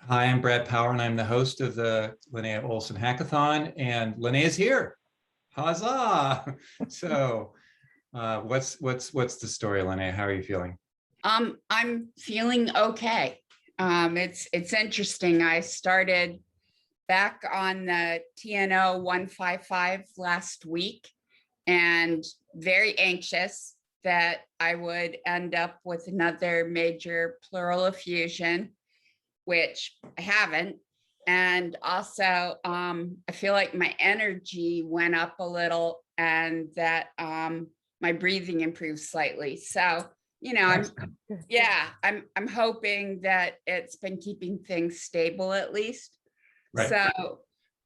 Hi, I'm Brad Power, and I'm the host of the Linnea Olson Hackathon, and Linnea's here. Huzzah! So, what's the story, Linnea? How are you feeling? I'm feeling okay. It's interesting. I started back on the TNO 155 last week and very anxious that I would end up with another major pleural effusion, which I haven't. And also, I feel like my energy went up a little and that my breathing improved slightly. So, I'm hoping that it's been keeping things stable at least. Right. So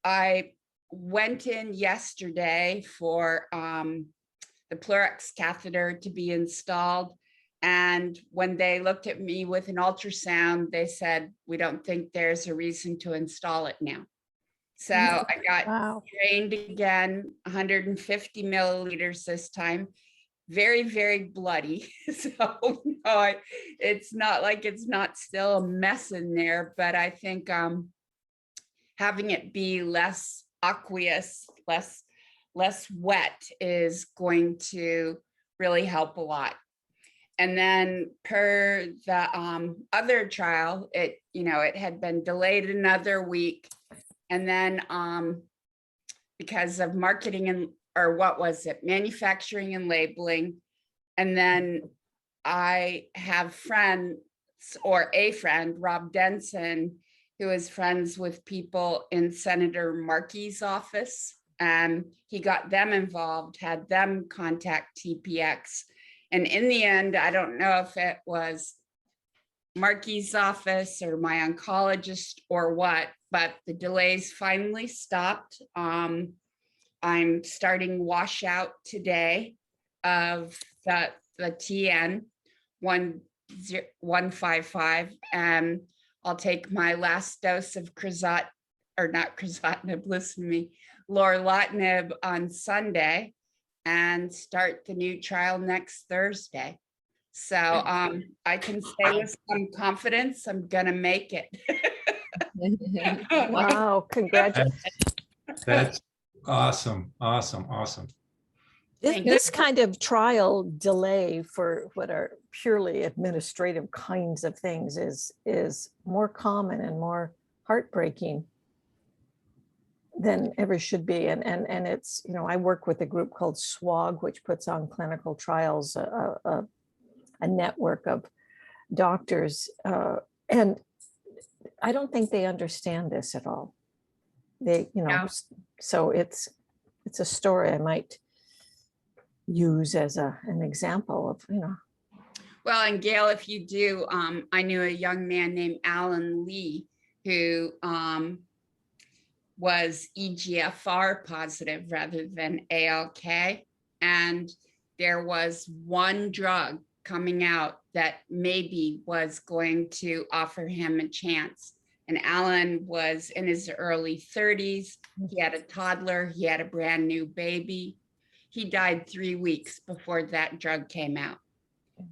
I went in yesterday for the Pleurex catheter to be installed. And when they looked at me with an ultrasound, they said, we don't think there's a reason to install it now. So I got drained again, 150 milliliters this time. Very, very bloody. So no, it's not like it's not still a mess in there, but I think having it be less aqueous, less wet is going to really help a lot. And then per the other trial, it had been delayed another week. And then because of manufacturing and labeling. And then I have a friend, Rob Denson, who is friends with people in Senator Markey's office. And he got them involved, had them contact TPX. And in the end, I don't know if it was Markey's office or my oncologist or what, but the delays finally stopped. I'm starting washout today of the TN 155, and I'll take my last dose of lorlatinib on Sunday and start the new trial next Thursday. So I can say with some confidence, I'm gonna make it. Wow, congratulations. That's awesome. This kind of trial delay for what are purely administrative kinds of things is more common and more heartbreaking than ever should be. And it's, I work with a group called SWOG, which puts on clinical trials, a network of doctors. And I don't think they understand this at all. So it's a story I might use as an example of, Well, and Gail, if you do, I knew a young man named Alan Lee who was EGFR positive rather than ALK. And there was one drug coming out that maybe was going to offer him a chance. And Alan was in his early 30s. He had a toddler. He had a brand new baby. He died 3 weeks before that drug came out.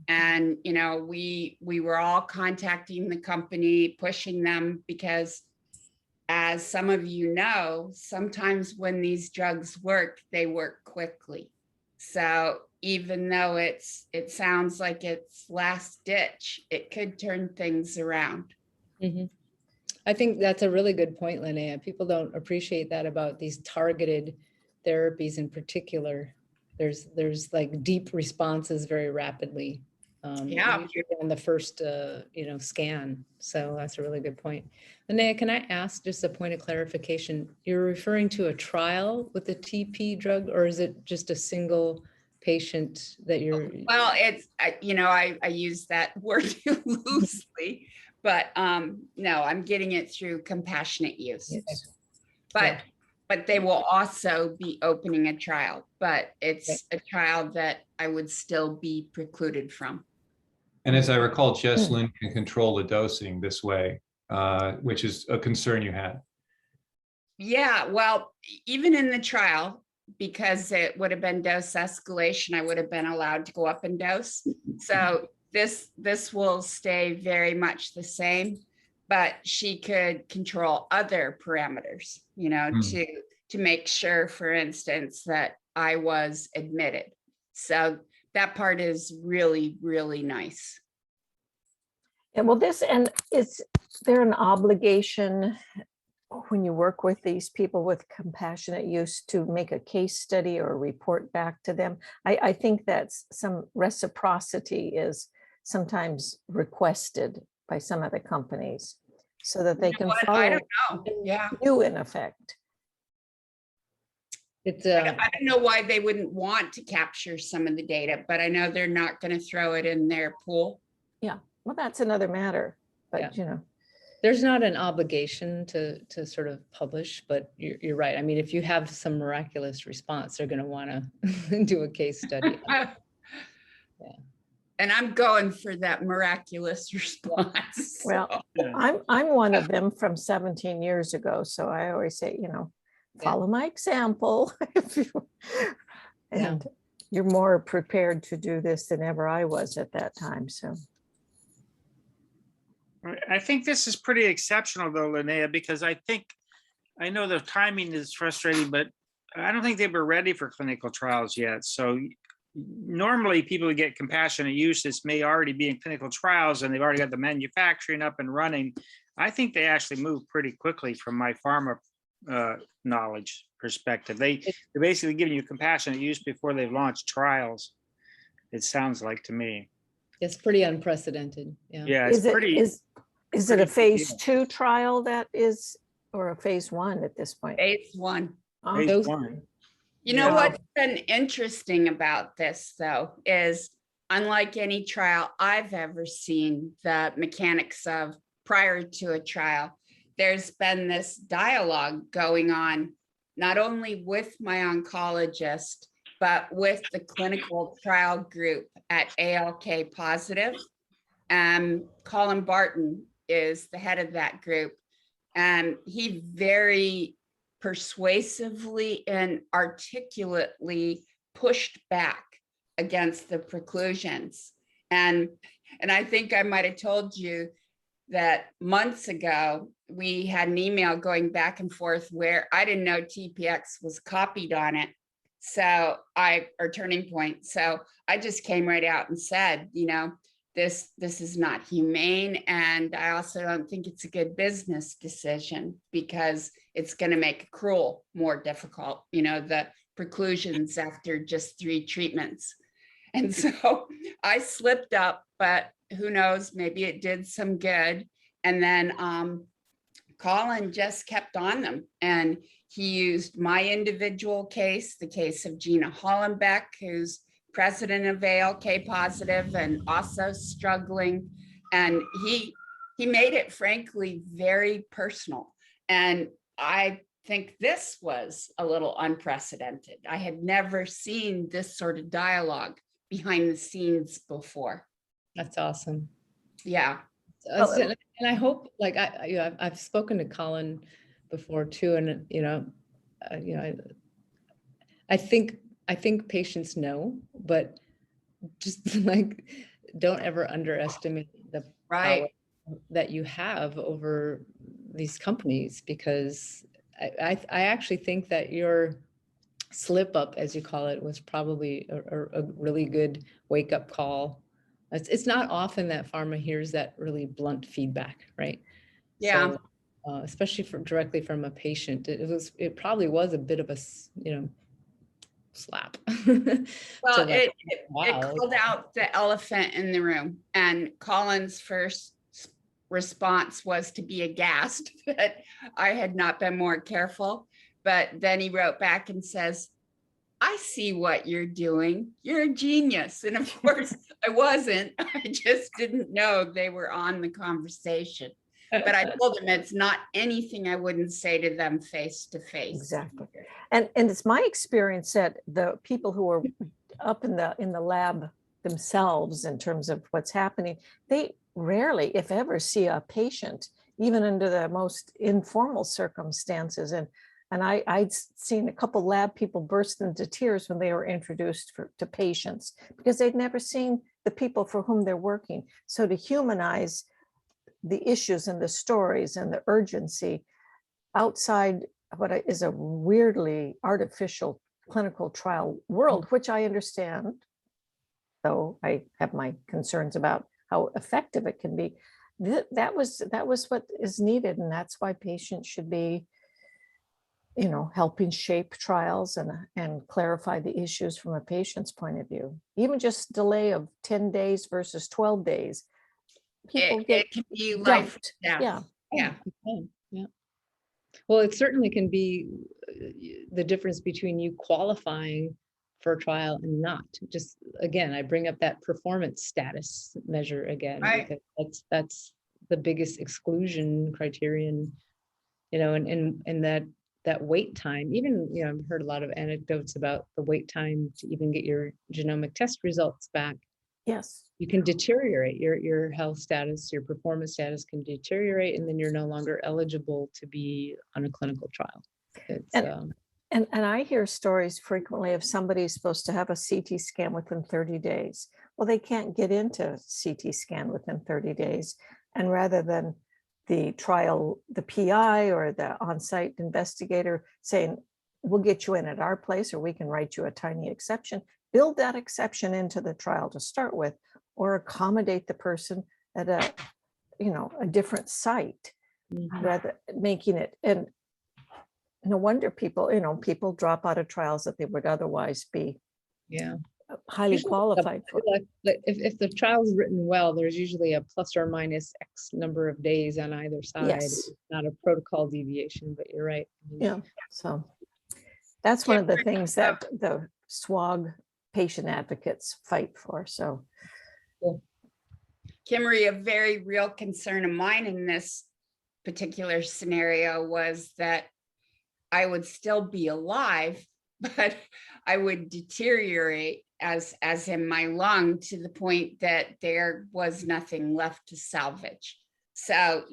And, we were all contacting the company, pushing them, because as some of you know, sometimes when these drugs work, they work quickly. So even though it sounds like it's last ditch, it could turn things around. Mm-hmm. I think that's a really good point, Linnea. People don't appreciate that about these targeted therapies in particular. There's like deep responses very rapidly. Usually on the first, scan. So that's a really good point. Linnea, can I ask just a point of clarification? You're referring to a trial with the TP drug, or is it just a single patient that you're? Well, it's, I use that word loosely, but no, I'm getting it through compassionate use. Yes. But they will also be opening a trial, but it's a trial that I would still be precluded from. And as I recall, Jesslyn can control the dosing this way, which is a concern you had. Yeah, well, even in the trial, because it would have been dose escalation, I would have been allowed to go up in dose. So this will stay very much the same. but she could control other parameters, to make sure, for instance, that I was admitted. So that part is really, really nice. And well, and is there an obligation when you work with these people with compassionate use to make a case study or report back to them? I think that some reciprocity is sometimes requested by some of the companies so that they can I follow don't know. Yeah. you in effect. It's I don't know why they wouldn't want to capture some of the data, but I know they're not going to throw it in their pool. Yeah, well, that's another matter, but there's not an obligation to sort of publish, but you're right. I mean, if you have some miraculous response, they're going to want to do a case study. And I'm going for that miraculous response. Well, I'm one of them from 17 years ago. So I always say, follow my example. And you're more prepared to do this than ever I was at that time. So I think this is pretty exceptional though, Linnea, because I know the timing is frustrating, but I don't think they were ready for clinical trials yet. So normally people who get compassionate use, this may already be in clinical trials and they've already got the manufacturing up and running. I think they actually move pretty quickly from my pharma knowledge perspective. They're basically giving you compassionate use before they've launched trials. It sounds like to me. It's pretty unprecedented. Yeah. Yeah, it's is it a phase 2 trial that is, or a phase 1 at this point? Phase 1. Phase 1. You know what's been interesting about this, though, is unlike any trial I've ever seen, the mechanics of prior to a trial, there's been this dialogue going on, not only with my oncologist, but with the clinical trial group at ALK Positive. Colin Barton is the head of that group, and he very persuasively and articulately pushed back against the preclusions. And I think I might have told you that months ago, we had an email going back and forth where I didn't know TPX was copied on it. So or Turning Point. So I just came right out and said, this is not humane. And I also don't think it's a good business decision because it's going to make accrual more difficult, the preclusions after just 3 treatments. And so I slipped up, but who knows, maybe it did some good. And then Colin just kept on them. And he used my individual case, the case of Gina Hollenbeck, who's president of ALK Positive and also struggling. And he made it, frankly, very personal. And I think this was a little unprecedented. I had never seen this sort of dialogue behind the scenes before. That's awesome. Yeah. And I hope, like, I've spoken to Colin before too, and I think patients know, but just like, don't ever underestimate the power that you have over these companies, because I actually think that your slip up, as you call it, was probably a really good wake up call. It's not often that pharma hears that really blunt feedback, right? Yeah. So, especially directly from a patient, it probably was a bit of a, slap. Well, it called out the elephant in the room, and Colin's first response was to be aghast that I had not been more careful. But then he wrote back and says, I see what you're doing. You're a genius. And of course I wasn't. I just didn't know they were on the conversation. But I told him it's not anything I wouldn't say to them face to face. Exactly. And it's my experience that the people who are up in the lab themselves, in terms of what's happening, they rarely, if ever, see a patient, even under the most informal circumstances. And I'd seen a couple lab people burst into tears when they were introduced to patients, because they'd never seen the people for whom they're working. So to humanize the issues and the stories and the urgency outside what is a weirdly artificial clinical trial world, which I understand, though I have my concerns about how effective it can be. That was what is needed, and that's why patients should be, helping shape trials and clarify the issues from a patient's point of view. Even just delay of 10 days versus 12 days. People get It can be life. dumped. Yeah. Yeah. Yeah. Okay, yeah. Well, it certainly can be the difference between you qualifying for a trial and not. Just again, I bring up that performance status measure again, Right. because that's the biggest exclusion criterion, and that wait time. Even, I've heard a lot of anecdotes about the wait time to even get your genomic test results back. Yes. You can deteriorate your health status, your performance status can deteriorate, and then you're no longer eligible to be on a clinical trial. It's, And I hear stories frequently of somebody supposed to have a CT scan within 30 days. Well, they can't get into CT scan within 30 days. And rather than the trial, the PI or the on-site investigator saying, we'll get you in at our place, or we can write you a tiny exception, build that exception into the trial to start with, or accommodate the person at a different site, rather making it. And no wonder people drop out of trials that they would otherwise be highly Usually, qualified for. if the trial's written well, there's usually a plus or minus X number of days on either side. Yes. It's not a protocol deviation, but you're right. Yeah, so that's one of the things that the SWOG patient advocates fight for. So Kimmery, a very real concern of mine in this particular scenario was that I would still be alive, but I would deteriorate as in my lung, to the point that there was nothing left to salvage. So,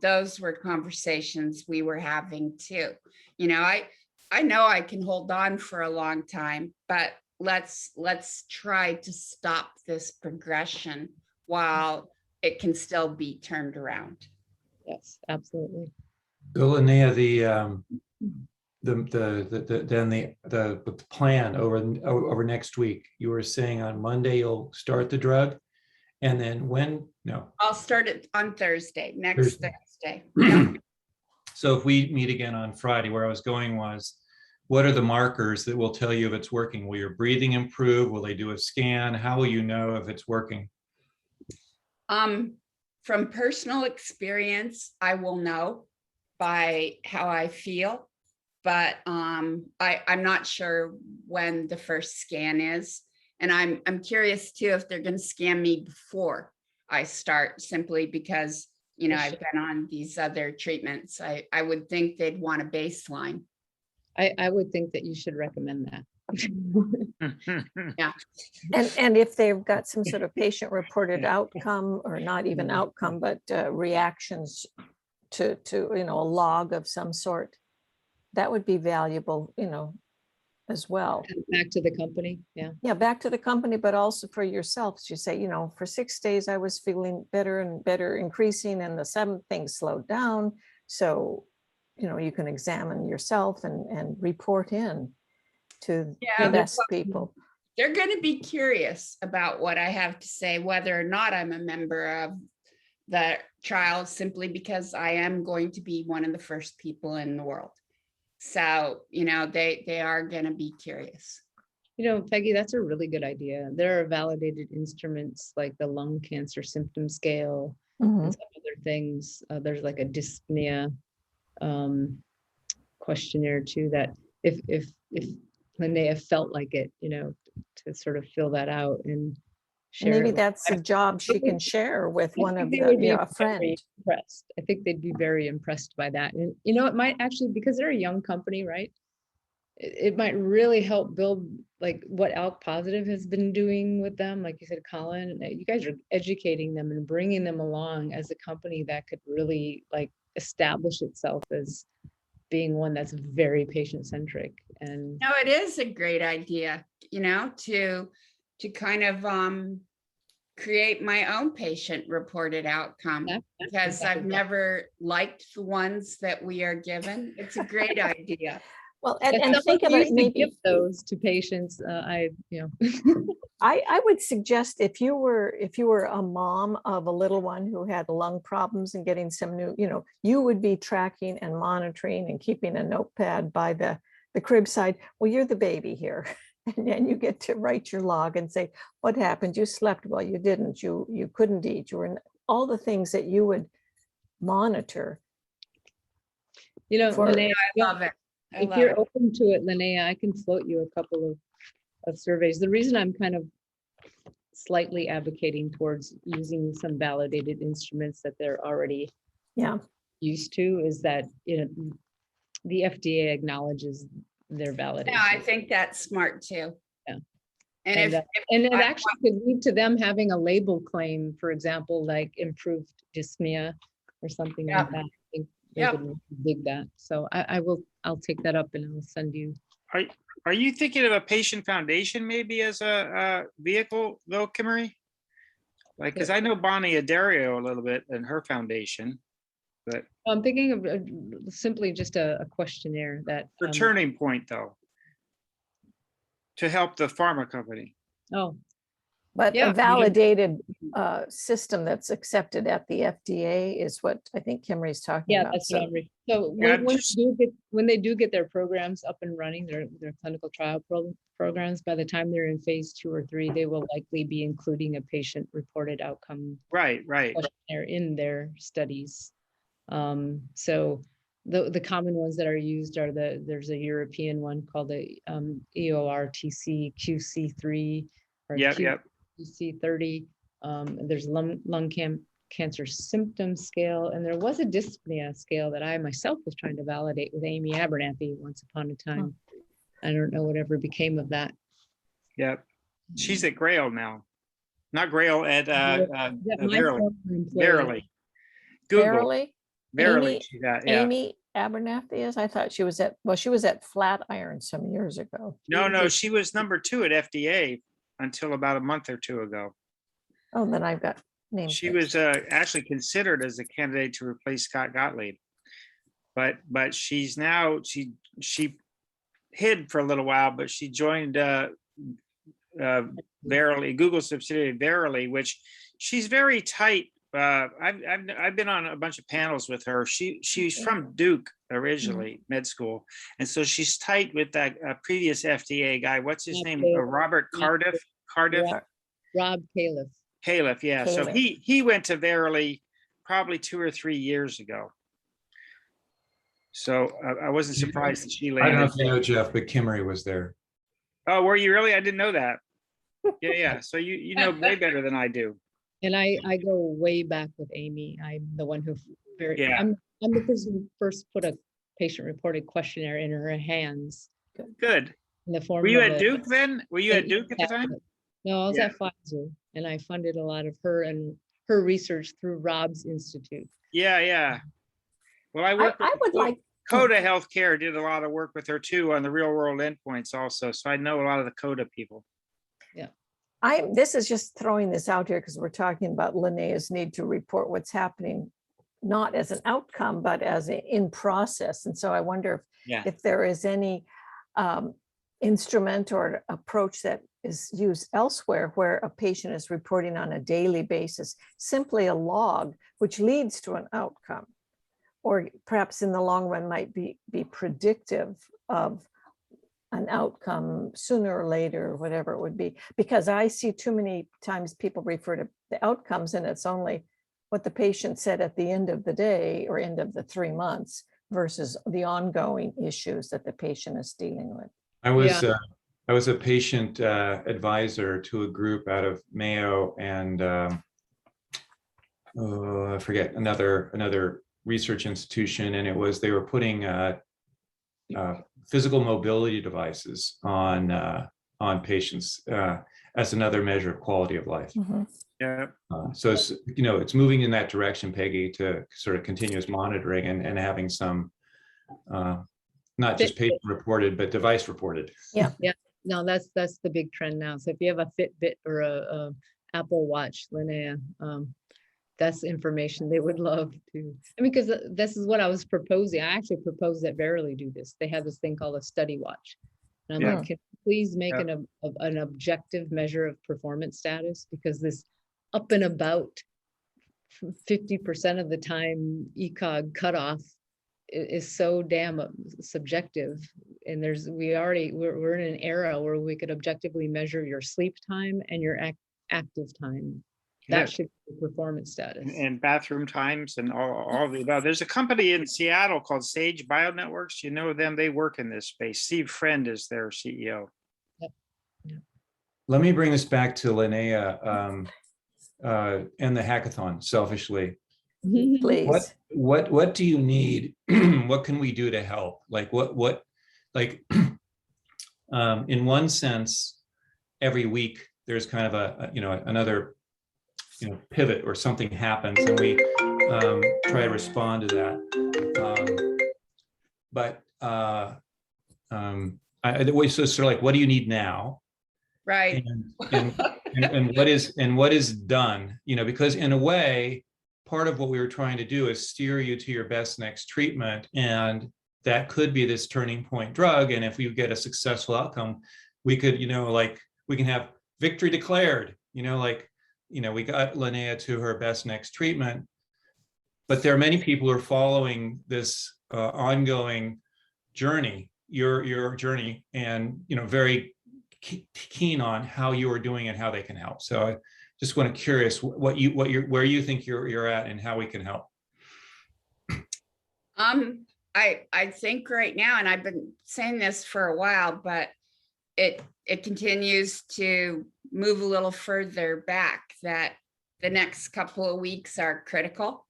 those were conversations we were having too. I know I can hold on for a long time, but let's try to stop this progression while it can still be turned around. Yes, absolutely. So Linnea, the plan over next week, you were saying on Monday you'll start the drug, and then when? No, I'll start it on Thursday, next Thursday. So if we meet again on Friday, where I was going was, what are the markers that will tell you if it's working? Will your breathing improve? Will they do a scan? How will you know if it's working? From personal experience, I will know by how I feel, but I'm not sure when the first scan is. And I'm curious too if they're going to scan me before I start, simply because I've been on these other treatments. I would think they'd want a baseline. I would think that you should recommend that. Yeah. And if they've got some sort of patient reported outcome, or not even outcome, but reactions to a log of some sort, that would be valuable, as well. Back to the company. Yeah, back to the company, but also for yourselves. You say, for 6 days I was feeling better and better, increasing, and the 7th thing slowed down. So, you can examine yourself and report in to the best people. They're going to be curious about what I have to say, whether or not I'm a member of the trial, simply because I am going to be one of the first people in the world. So, they are going to be curious. Peggy, that's a really good idea. There are validated instruments like the lung cancer symptom scale and some other things. There's like a dyspnea questionnaire too, that if Linnea felt like it, to sort of fill that out and share. Maybe that's a job she can share with one of a friend. Impressed. I think they'd be very impressed by that. And it might actually, because they're a young company, right? It might really help build like what ALK Positive has been doing with them. Like you said, Colin, you guys are educating them and bringing them along as a company that could really like establish itself as being one that's very patient-centric. And it is a great idea, to kind of create my own patient-reported outcome because I've never liked the ones that we are given. It's a great idea. Well, And and think of it, maybe give those to patients. I would suggest if you were a mom of a little one who had lung problems and getting some new, you would be tracking and monitoring and keeping a notepad by the crib side. Well, you're the baby here. And then you get to write your log and say, what happened? You slept well, you didn't, you couldn't eat, you were in all the things that you would monitor. Linnea, I love it. if you're open to it, Linnea, I can float you a couple of surveys. The reason I'm kind of slightly advocating towards using some validated instruments that they're already used to is that the FDA acknowledges their validation. Yeah, I think that's smart too. Yeah. And if it actually could lead to them having a label claim, for example, like improved dyspnea or something like that. I think they would dig that. So I'll take that up and I'll send you. Are you thinking of a patient foundation maybe as a vehicle though, Kimmery? Like, because I know Bonnie Adario a little bit and her foundation, but I'm thinking of simply just a questionnaire that for turning point though, to help the pharma company. Oh, But a validated system that's accepted at the FDA is what I think Kimmery's talking about. That's what I'm reading. So when they do get their programs up and running, their clinical trial programs, by the time they're in phase 2 or 3, they will likely be including a patient-reported outcome questionnaire in their studies. So the common ones that are used are there's a European one called the EORTC QC3 or QC30. There's lung cancer symptom scale, and there was a dyspnea scale that I myself was trying to validate with Amy Abernathy once upon a time. I don't know whatever became of that. Yeah, she's at Grail now. Not Grail, at Verily. Google. Verily. Amy Abernathy is? I thought she was at Flatiron some years ago. No, she was number 2 at FDA until about a month or 2 ago. Oh, then I've got names. She was actually considered as a candidate to replace Scott Gottlieb, but she's now she hid for a little while, but she joined Verily, Google subsidiary Verily, which she's very tight. I've been on a bunch of panels with her. She's from Duke originally, med school, and so she's tight with that previous FDA guy. What's his name? Robert Cardiff. Rob Califf, yeah. So he went to Verily probably 2 or 3 years ago. So I wasn't surprised that she landed. I don't know if you know, Jeff, but Kimmery was there. Oh, were you really? I didn't know that. Yeah. So you know way better than I do. And I go way back with Amy. I'm the one who I'm the person who first put a patient-reported questionnaire in her hands. Good. In the form Were you at Duke then? Were you at Duke at the time? No, I was at Pfizer, and I funded a lot of her research through Rob's Institute. Yeah. Well, I would like Coda Healthcare did a lot of work with her too on the real world endpoints also. So I know a lot of the Coda people. Yeah. This is just throwing this out here because we're talking about Linnea's need to report what's happening, not as an outcome, but as in process. And so I wonder if there is any instrument or approach that is used elsewhere where a patient is reporting on a daily basis, simply a log, which leads to an outcome, or perhaps in the long run might be predictive of an outcome sooner or later, or whatever it would be. Because I see too many times people refer to the outcomes and it's only what the patient said at the end of the day or end of the 3 months versus the ongoing issues that the patient is dealing with. I was a patient advisor to a group out of Mayo and I forget another research institution, and they were putting physical mobility devices on patients as another measure of quality of life. Mm-hmm. Yeah. So it's moving in that direction, Peggy, to sort of continuous monitoring and having some not just patient reported, but device reported. Yeah. No, that's the big trend now. So if you have a Fitbit or a Apple Watch, Linnea. That's information they would love to. I mean, because this is what I was proposing. I actually proposed that Verily do this. They have this thing called a study watch. And I'm Yeah. like, can you please make Yeah. an objective measure of performance status? Because this up and about 50% of the time ECOG cutoff is so damn subjective. And we're in an era where we could objectively measure your sleep time and your active time. That Yes. should be performance status. And bathroom times and all the above. There's a company in Seattle called Sage Bionetworks. You know them, they work in this space. Steve Friend is their CEO. Let me bring this back to Linnea and the hackathon selfishly. Please. What do you need? What can we do to help? Like like in one sense, every week there's kind of another pivot or something happens and we try to respond to that. So sort of like, what do you need now? Right. And what is done, because in a way, part of what we were trying to do is steer you to your best next treatment. And that could be this turning point drug. And if we get a successful outcome, we could, we can have victory declared, we got Linnea to her best next treatment. But there are many people who are following this ongoing journey, your journey, and very keen on how you are doing and how they can help. So I just want to curious where you think you're at and how we can help. I think right now, and I've been saying this for a while, but it continues to move a little further back, that the next couple of weeks are critical,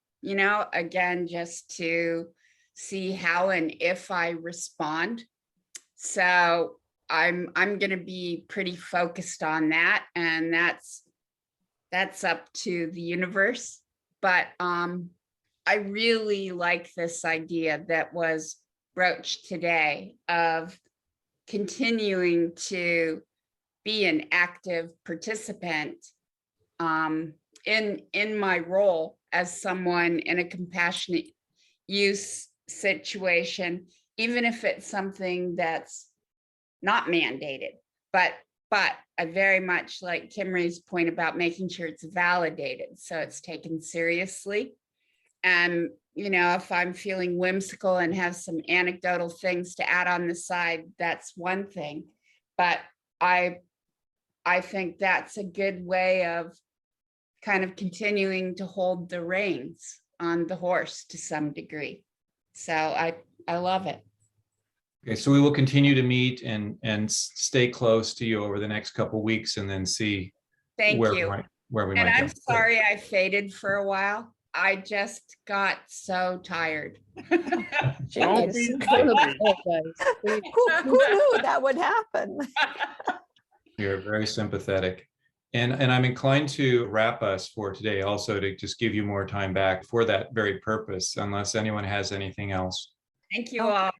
again, just to see how and if I respond. So I'm going to be pretty focused on that, and that's up to the universe. But I really like this idea that was broached today of continuing to be an active participant in my role as someone in a compassionate use situation, even if it's something that's not mandated. But I very much like Kimri's point about making sure it's validated, so it's taken seriously. And if I'm feeling whimsical and have some anecdotal things to add on the side, that's one thing. But I think that's a good way of kind of continuing to hold the reins on the horse to some degree. So I love it. Okay, so we will continue to meet and stay close to you over the next couple of weeks, and then see Thank you. where we And might I'm go. sorry I faded for a while. I just got so tired. Don't be Jeez. sorry. Who knew that would happen? You're very sympathetic. And I'm inclined to wrap us for today, also to just give you more time back for that very purpose, unless anyone has anything else. Thank you all.